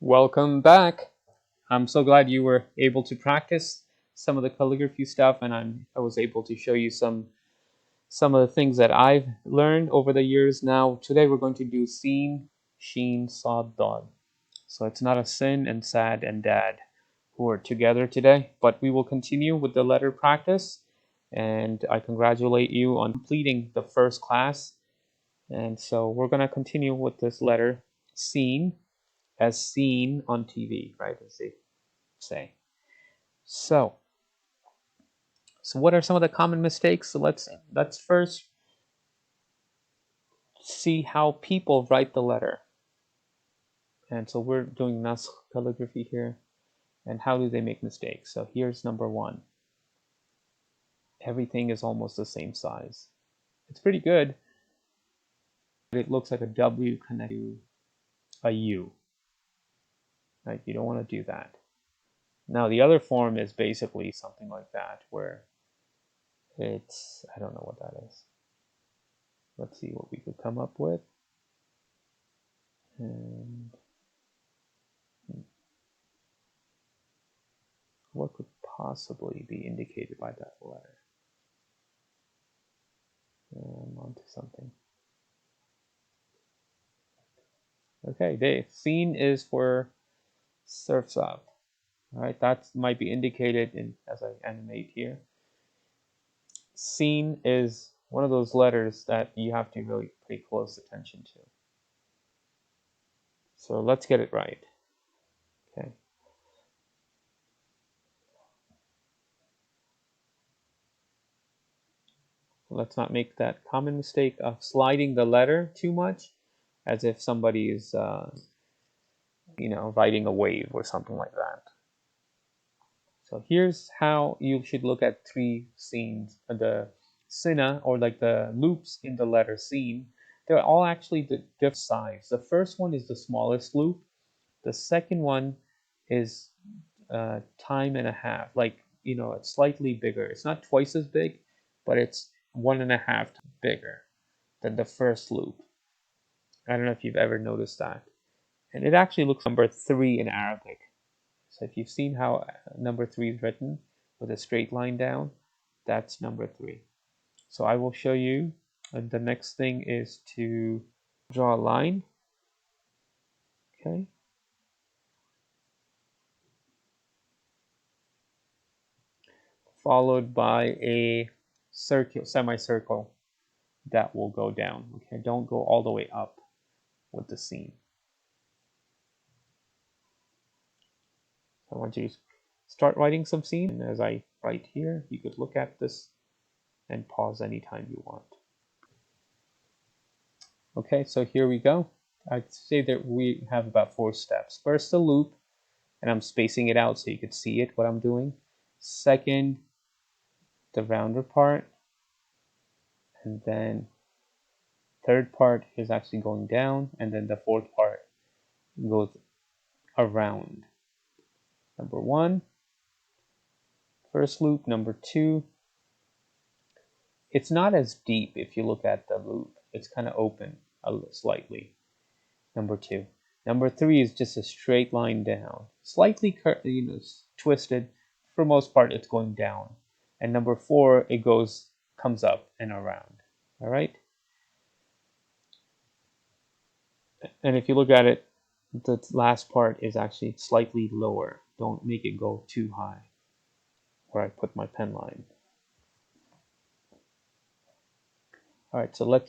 Welcome back. I'm so glad you were able to practice some of the calligraphy stuff, and I was able to show you some of the things that I've learned over the years. Now, today we're going to do Sin, Sheen, Sad, Dad. So it's not a Sin and Sad and Dad who are together today, but we will continue with the letter practice. And I congratulate you on completing the first class. And so we're going to continue with this letter, Sin, as seen on TV, right? As they say. So, so what are some of the common mistakes? So let's first see how people write the letter. And so we're doing Naskh calligraphy here. And how do they make mistakes? So here's number one. Everything is almost the same size. It's pretty good, but it looks like a W connected to a U. Right? You don't want to do that. Now the other form is basically something like that, where it's, I don't know what that is. Let's see what we could come up with. And what could possibly be indicated by that letter? I'm onto something. Okay, Dave. Scene is for surfs up. All right, that might be indicated in as I animate here. Scene is one of those letters that you have to really pay close attention to. So let's get it right. Okay. Let's not make that common mistake of sliding the letter too much, as if somebody is, riding a wave or something like that. So here's how you should look at three scenes. The sina, or like the loops in the letter scene, they're all actually the different size. The first one is the smallest loop. The second one is time and a half, like, it's slightly bigger. It's not twice as big, but it's 1.5 times bigger than the first loop. I don't know if you've ever noticed that. And it actually looks like number 3 in Arabic. So if you've seen how number 3 is written with a straight line down, that's number 3. So I will show you. And the next thing is to draw a line. Okay. Followed by a circle, semicircle that will go down. Okay, don't go all the way up with the seam. So I want you to start writing some seam, and as I write here, you could look at this and pause anytime you want. Okay, so here we go. I'd say that we have about 4 steps. First, the loop, and I'm spacing it out so you could see it, what I'm doing. Second, the rounder part, and then third part is actually going down, and then the fourth part goes around. Number 1, first loop. Number 2, it's not as deep if you look at the loop. It's kind of open slightly. Number 2. Number 3 is just a straight line down, slightly twisted. For most part, it's going down. And number 4, it comes up and around. All right. And if you look at it, the last part is actually slightly lower. Don't make it go too high where I put my pen line. All right, so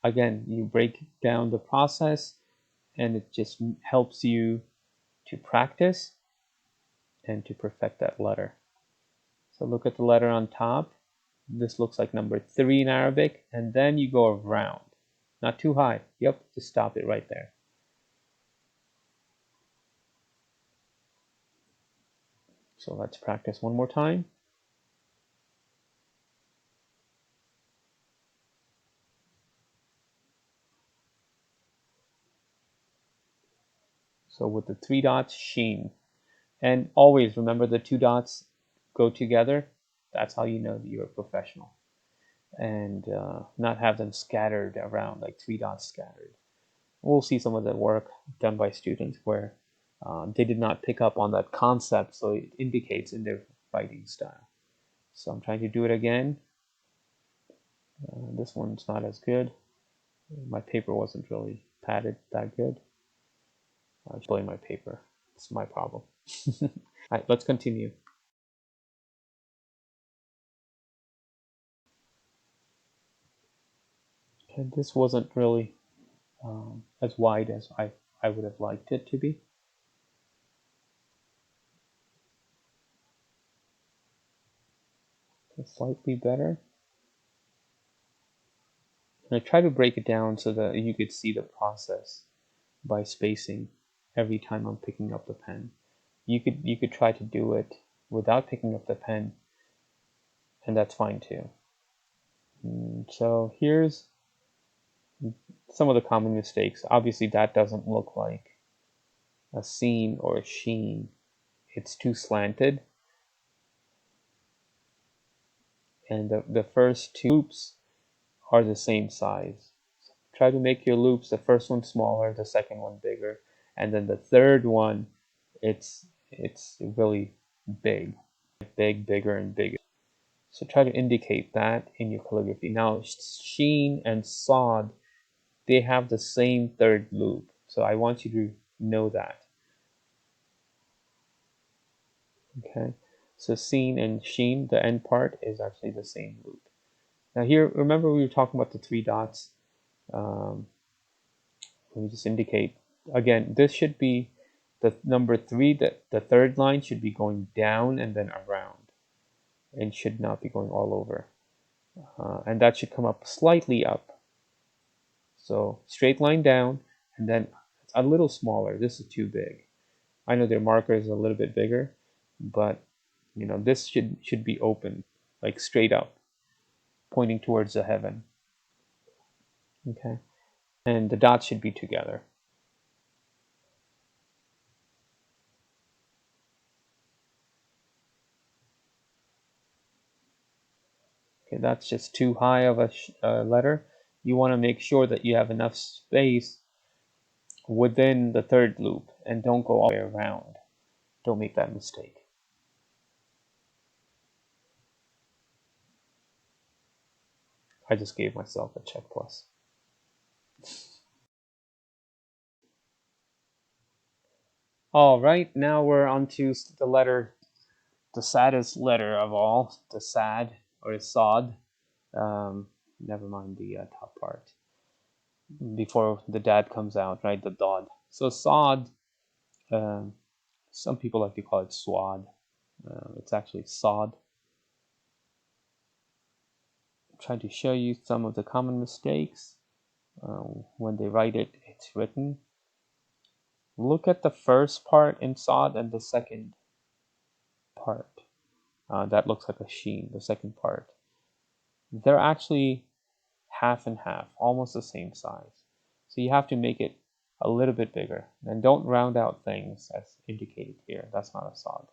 again, you break down the process, and it just helps you to practice and to perfect that letter. So look at the letter on top. This looks like number 3 in Arabic, and then you go around. Not too high. Yep, just stop it right there. So let's practice one more time. So with the 3 dots, sheen. And always remember the 2 dots go together. That's how you know that you're a professional. And not have them scattered around, like 3 dots scattered. We'll see some of the work done by students where they did not pick up on that concept, so it indicates in their writing style. So I'm trying to do it again. This one's not as good. My paper wasn't really padded that good. I should blame my paper. It's my problem. All right, let's continue. And this wasn't really as wide as I would have liked it to be. So slightly better. And I try to break it down so that you could see the process by spacing every time I'm picking up the pen. You could try to do it without picking up the pen, and that's fine too. So here's some of the common mistakes. Obviously, that doesn't look like a scene or a sheen. It's too slanted. And the first two loops are the same size. Try to make your loops, the first one smaller, the second one bigger, and then the third one, it's really big, bigger, and bigger. So try to indicate that in your calligraphy. Now, sheen and sod, they have the same third loop. So I want you to know that. Okay. So scene and sheen, the end part is actually the same loop. Now here, remember we were talking about the three dots. Um, Let me just indicate. Again, this should be the number 3, the third line should be going down and then around. And should not be going all over. And that should come up slightly up. So straight line down, and then a little smaller. This is too big. I know their marker is a little bit bigger, but this should be open, like straight up, pointing towards the heaven. Okay, and the dots should be together. Okay, that's just too high of a letter. You want to make sure that you have enough space within the third loop and don't go all the way around. Don't make that mistake. I just gave myself a check plus. All right, now we're on to the letter, the saddest letter of all, the sad or sod. Never mind the top part. Before the dad comes out, right? The dod. So sod, um, some people like to call it swad. It's actually sod. I'm trying to show you some of the common mistakes. When they write it, it's written. Look at the first part in sod and the second part. That looks like a sheen, the second part. They're actually half and half, almost the same size. So you have to make it a little bit bigger. And don't round out things as indicated here. That's not a sod.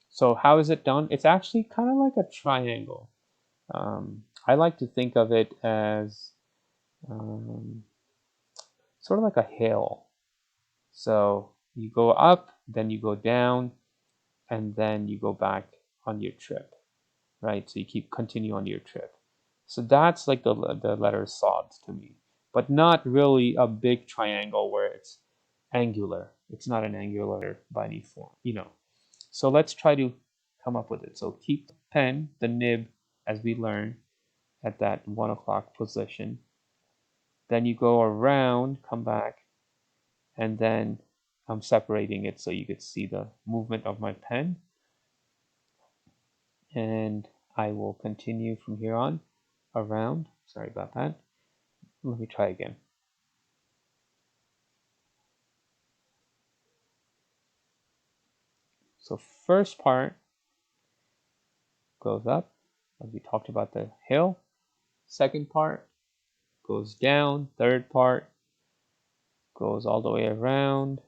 So how is it done? It's actually kind of like a triangle. I like to think of it as sort of like a hill. So you go up, then you go down, and then you go back on your trip, right? So you continue on your trip. So that's like the letter sod to me, but not really a big triangle where it's angular. It's not an angular by any form. So let's try to come up with it. So keep the pen, the nib, as we learn, at that 1 o'clock position. Then you go around, come back, and then I'm separating it so you could see the movement of my pen. And I will continue from here on around. Sorry about that. Let me try again. So first part goes up, as we talked about the hill. Second part goes down. Third part goes all the way around.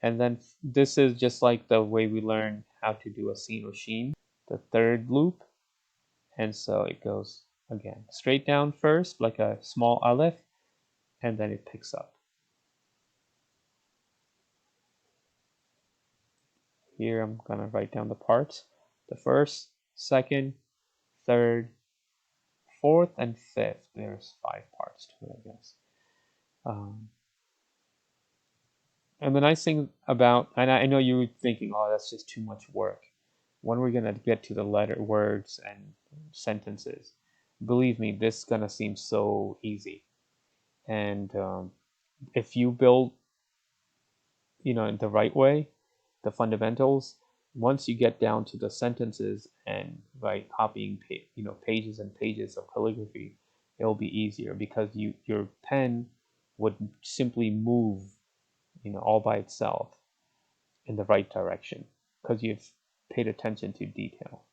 And then this is just like the way we learn how to do a scene or sheen, the third loop. And so it goes again straight down first, like a small aleph, and then it picks up. here I'm gonna write down the parts. The first, second, third, fourth, and fifth. There's 5 parts to it, I guess. Um, and the nice thing about, and I know you were thinking, oh, that's just too much work. When we're gonna get to the letter words and sentences, believe me, this is gonna seem so easy. And if you build, in the right way, the fundamentals, once you get down to the sentences and by copying, pages and pages of calligraphy, it'll be easier because your pen would simply move, all by itself in the right direction because you've paid attention to detail.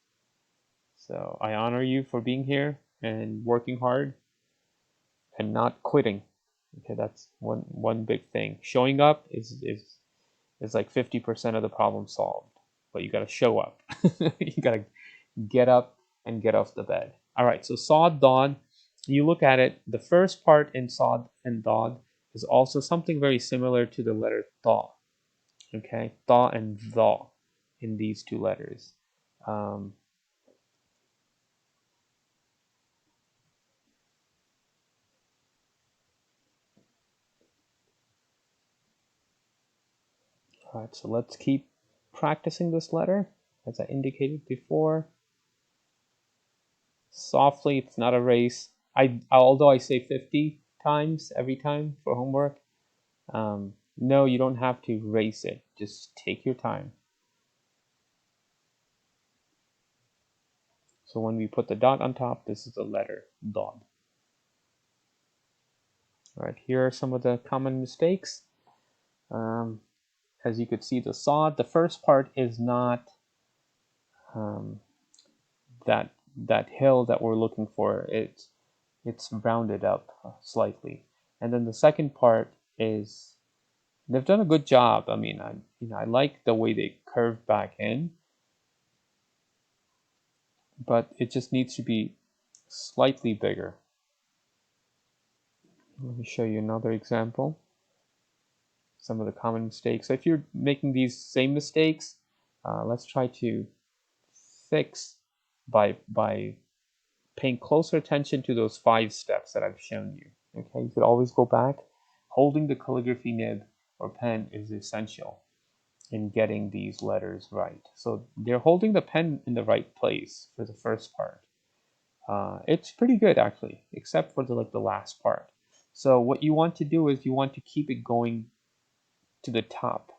So I honor you for being here and working hard and not quitting. Okay, that's one big thing. Showing up is like 50% of the problem solved. But you got to show up. You got to get up and get off the bed. All right, so Sod Dod, you look at it, the first part in Sod and Dod is also something very similar to the letter Tha. Okay, Tha and Tha in these two letters. Um, all right, so let's keep practicing this letter as I indicated before. Softly, it's not a race. Although I say 50 times every time for homework, no, you don't have to race it. Just take your time. So when we put the dot on top, this is the letter dot. All right, here are some of the common mistakes. As you could see, the sod, the first part is not um, that hill that we're looking for. It's rounded up slightly, and then the second part is they've done a good job. I mean, I like the way they curve back in, but it just needs to be slightly bigger. Let me show you another example. Some of the common mistakes. So if you're making these same mistakes, let's try to fix by paying closer attention to those 5 steps that I've shown you. Okay, you could always go back. Holding the calligraphy nib or pen is essential in getting these letters right. So they're holding the pen in the right place for the first part. It's pretty good actually, except for the last part. So what you want to do is you want to keep it going to the top,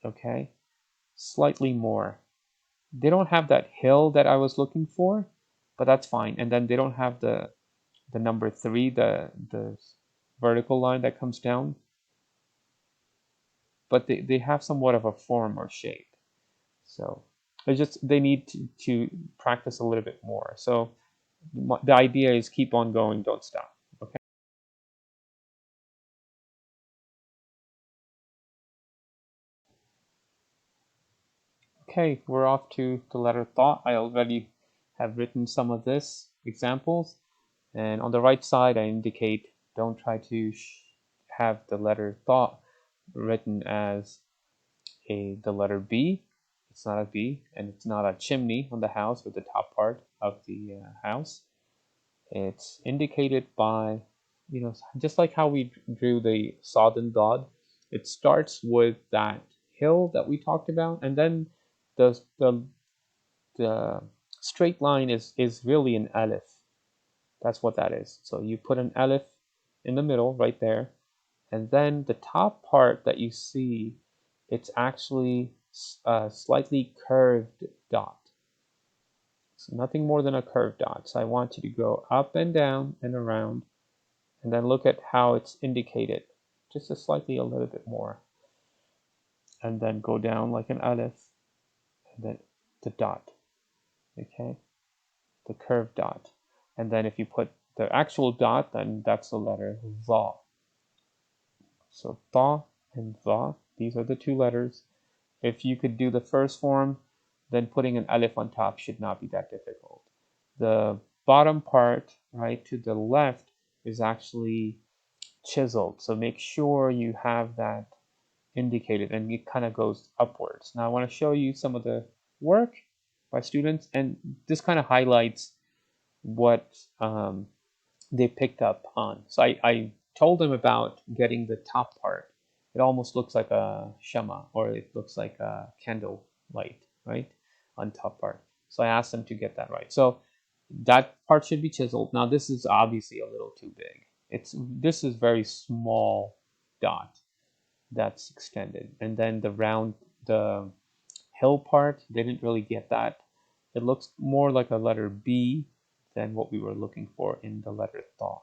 okay? Slightly more. They don't have that hill that I was looking for, but that's fine. And then they don't have the number 3, the vertical line that comes down, but they have somewhat of a form or shape. So they need to practice a little bit more. So the idea is keep on going, don't stop. Okay. Okay, we're off to the letter thought. I already have written some of this examples, and on the right side I indicate don't try to have the letter thought written as the letter B. It's not a B, and it's not a chimney on the house or the top part of the house. It's indicated by, just like how we drew the southern dot. It starts with that hill that we talked about, and then the straight line is really an aleph. That's what that is. So you put an aleph in the middle right there, and then the top part that you see, it's actually a slightly curved dot. It's nothing more than a curved dot. So I want you to go up and down and around, and then look at how it's indicated, just a little bit more, and then go down like an aleph, and then the dot, okay, the curved dot, and then if you put the actual dot, then that's the letter va. So tha and va, these are the 2 letters. If you could do the first form, then putting an aleph on top should not be that difficult. The bottom part, right to the left, is actually chiseled. So make sure you have that indicated, and it kind of goes upwards. Now I want to show you some of the work by students, and this kind of highlights what they picked up on. So I told them about getting the top part. It almost looks like a shama, or it looks like a candle light, right, on top part. So I asked them to get that right. So that part should be chiseled. Now this is obviously a little too big. This is very small dot that's extended, and then the hill part, they didn't really get that. It looks more like a letter B than what we were looking for in the letter Tha.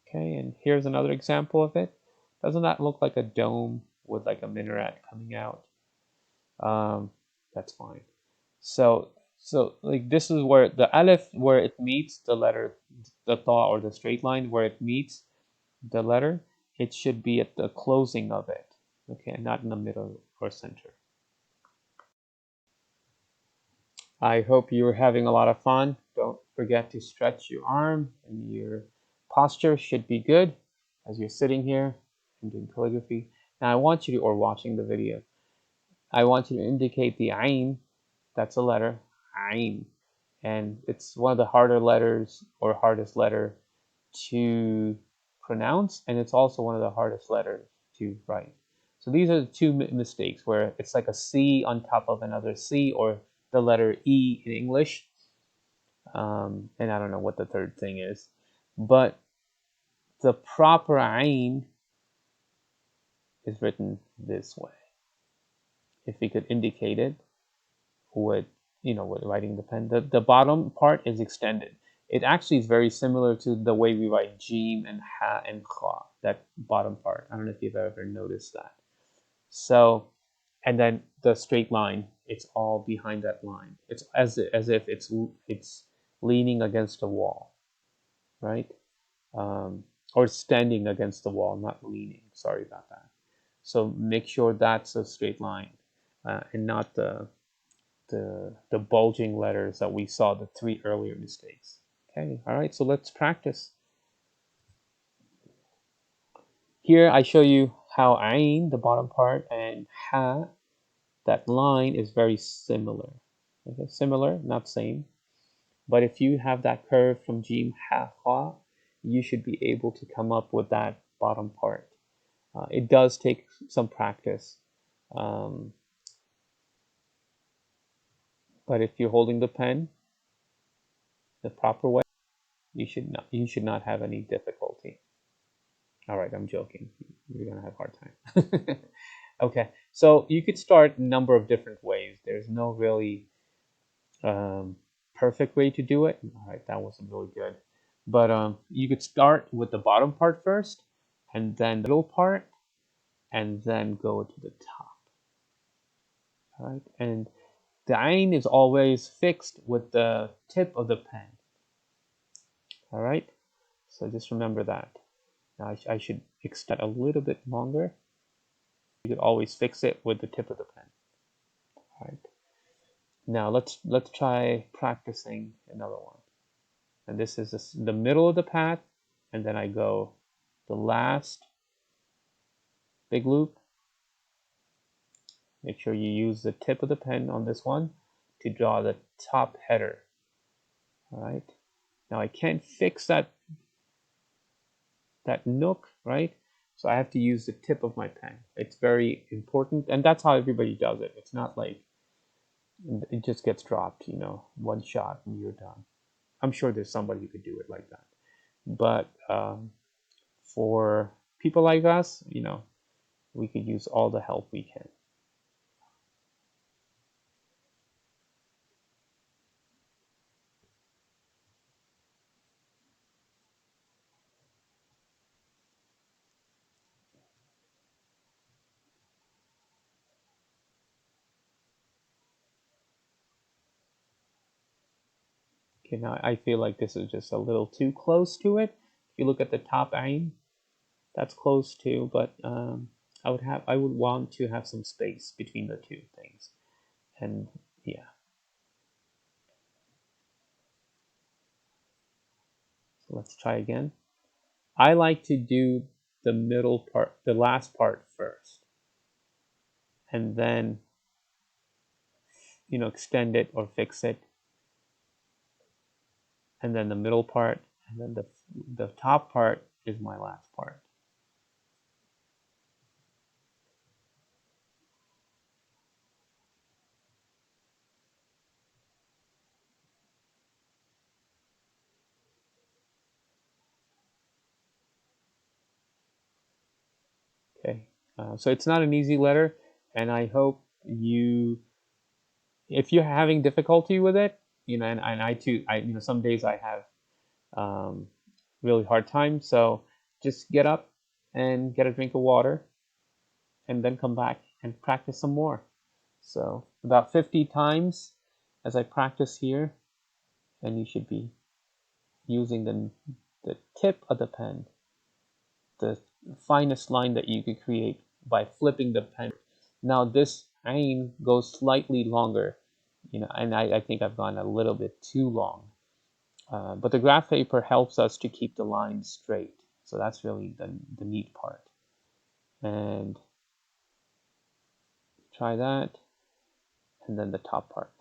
Okay, and here's another example of it. Doesn't that look like a dome with like a minaret coming out? Um, that's fine. So like this is where the aleph, where it meets the letter, the Tha, or the straight line where it meets the letter, it should be at the closing of it. Okay, not in the middle or center. I hope you're having a lot of fun. Don't forget to stretch your arm, and your posture should be good as you're sitting here and doing calligraphy. Now I want you to, or watching the video, I want you to indicate the ain. That's a letter, ain. And it's one of the harder letters, or hardest letter to pronounce, and it's also one of the hardest letters to write. So these are the two mistakes, where it's like a C on top of another C, or the letter E in English. And I don't know what the third thing is, but the proper ain is written this way. If we could indicate it with, with writing the pen, the bottom part is extended. It actually is very similar to the way we write jim and ha and kha, that bottom part. I don't know if you've ever noticed that. So, and then the straight line, it's all behind that line. It's as if it's leaning against a wall, right? Or standing against the wall, not leaning. Sorry about that. So make sure that's a straight line, and not the bulging letters that we saw, the three earlier mistakes. Okay, all right, so let's practice. Here I show you how ain, the bottom part, and ha, that line, is very similar. Okay, similar, not same. But if you have that curve from jim, ha, ha, you should be able to come up with that bottom part. It does take some practice. Um, but if you're holding the pen the proper way, you should not have any difficulty. All right, I'm joking. You're gonna have a hard time. Okay, so you could start a number of different ways. There's no really um, perfect way to do it. All right, that wasn't really good. But you could start with the bottom part first, and then the middle part, and then go to the top. All right, and the ain is always fixed with the tip of the pen. All right, so just remember that. Now I should extend a little bit longer. You could always fix it with the tip of the pen. All right. Now let's try practicing another one. And this is the middle of the path, and then I go the last big loop. Make sure you use the tip of the pen on this one to draw the top header. All right. Now I can't fix that nook, right? So I have to use the tip of my pen. It's very important, and that's how everybody does it. It's not like it just gets dropped, one shot and you're done. I'm sure there's somebody who could do it like that. But for people like us, we could use all the help we can. Okay, now I feel like this is just a little too close to it. If you look at the top aim, that's close to, but I would want to have some space between the two things. And yeah. So let's try again. I like to do the middle part, the last part first. and then extend it or fix it, and then the middle part, and then the top part is my last part. Okay, so it's not an easy letter, and I hope if you're having difficulty with it, and I too, some days I have um, really hard time. So just get up and get a drink of water, and then come back and practice some more. So about 50 times as I practice here, and you should be using the tip of the pen, the finest line that you could create by flipping the pen. Now this ain goes slightly longer, and I think I've gone a little bit too long. But the graph paper helps us to keep the lines straight. So that's really the neat part. And try that, and then the top part.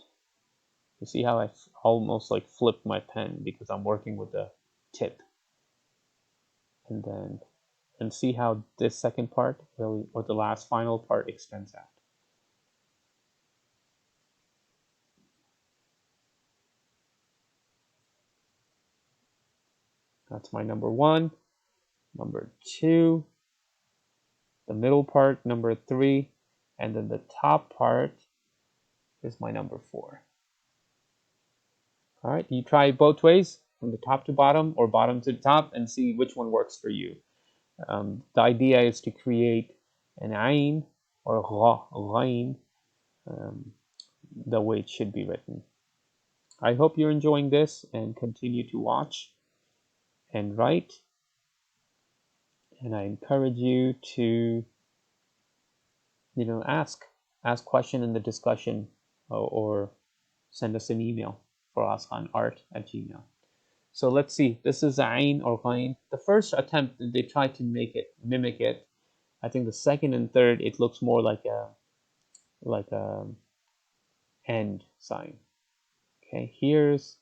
You see how I almost like flipped my pen because I'm working with the tip. And see how this second part really, or the last final part, extends out. That's my number one. Number two, the middle part, number three, and then the top part is my number four. All right, you try both ways, from the top to bottom or bottom to top, and see which one works for you. The idea is to create an ain or ghain, the way it should be written. I hope you're enjoying this and continue to watch and write. And I encourage you to, ask question in the discussion, or send us an email, farazkhanart@gmail. So let's see. This is ain or ghain. The first attempt, they tried to mimic it. I think the second and third, it looks more like a end sign. Okay, here's,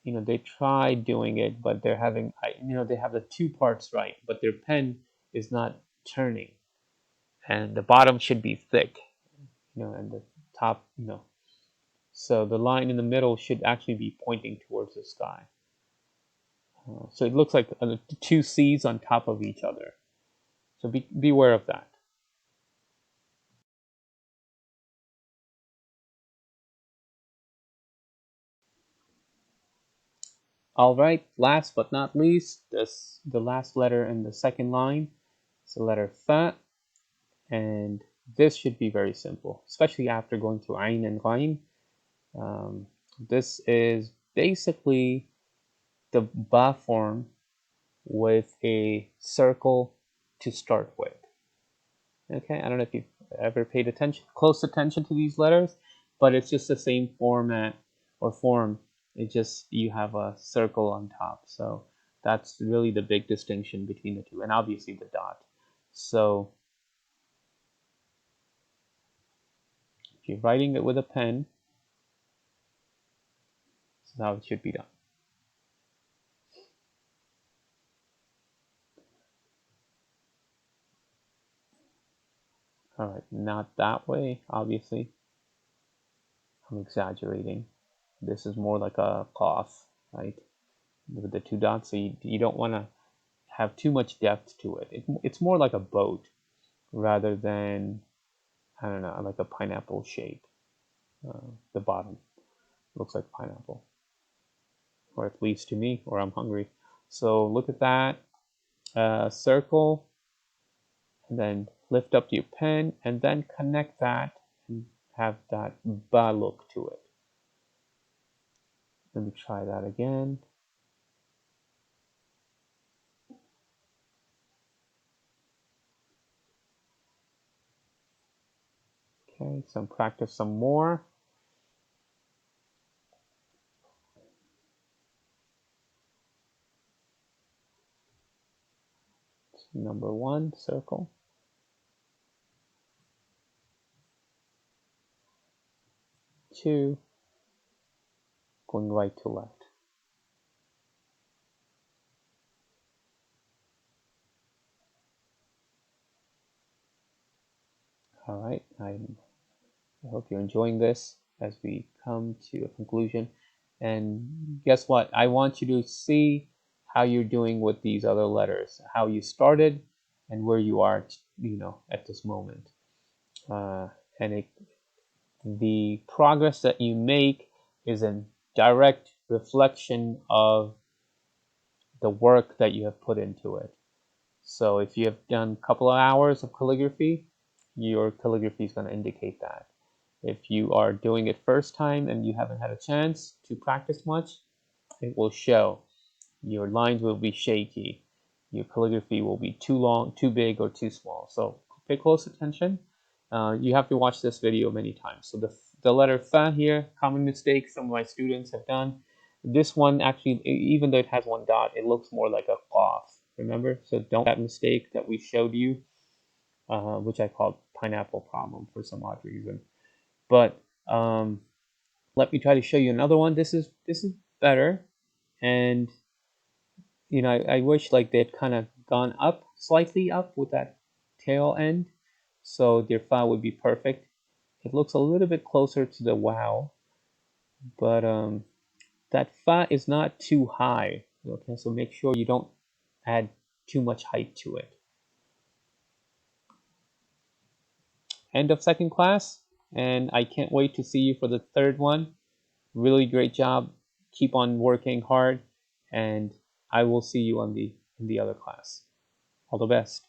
they tried doing it, but they're having, they have the two parts right, but their pen is not turning, and the bottom should be thick, and the top, so the line in the middle should actually be pointing towards the sky. So it looks like two C's on top of each other. So beware of that. All right, last but not least, the last letter in the second line. It's the letter fa, and this should be very simple, especially after going through ain and ghain. This is basically the ba form with a circle to start with. Okay, I don't know if you've ever paid close attention to these letters, but it's just the same format or form. It just, you have a circle on top. So that's really the big distinction between the two, and obviously the dot. So if you're writing it with a pen, this is how it should be done. All right, not that way, obviously. I'm exaggerating. This is more like a qaf, right? With the two dots, so you don't want to have too much depth to it. It's more like a boat rather than, I don't know, like a pineapple shape. The bottom looks like pineapple, or at least to me, or I'm hungry. So look at that, circle, and then lift up your pen, and then connect that and have that ba look to it. Let me try that again. Okay, so practice some more. Number one, circle. 2, going right to left. All right, I hope you're enjoying this as we come to a conclusion. And guess what? I want you to see how you're doing with these other letters, how you started and where you are, at this moment. Uh, and the progress that you make is a direct reflection of the work that you have put into it. So if you have done a couple of hours of calligraphy, your calligraphy is going to indicate that. If you are doing it first time and you haven't had a chance to practice much, it will show. Your lines will be shaky. Your calligraphy will be too long, too big, or too small. So pay close attention. You have to watch this video many times. So the letter Fa here, common mistake some of my students have done. This one actually, even though it has one dot, it looks more like a qaf. Remember? So don't that mistake that we showed you, which I called pineapple problem for some odd reason. But let me try to show you another one. This is better, and I wish like they'd kind of gone up slightly up with that tail end, so their file would be perfect. It looks a little bit closer to the wow, but that fa is not too high. Okay, so make sure you don't add too much height to it. End of second class, and I can't wait to see you for the third one. Really great job. Keep on working hard, and I will see you on in the other class. All the best.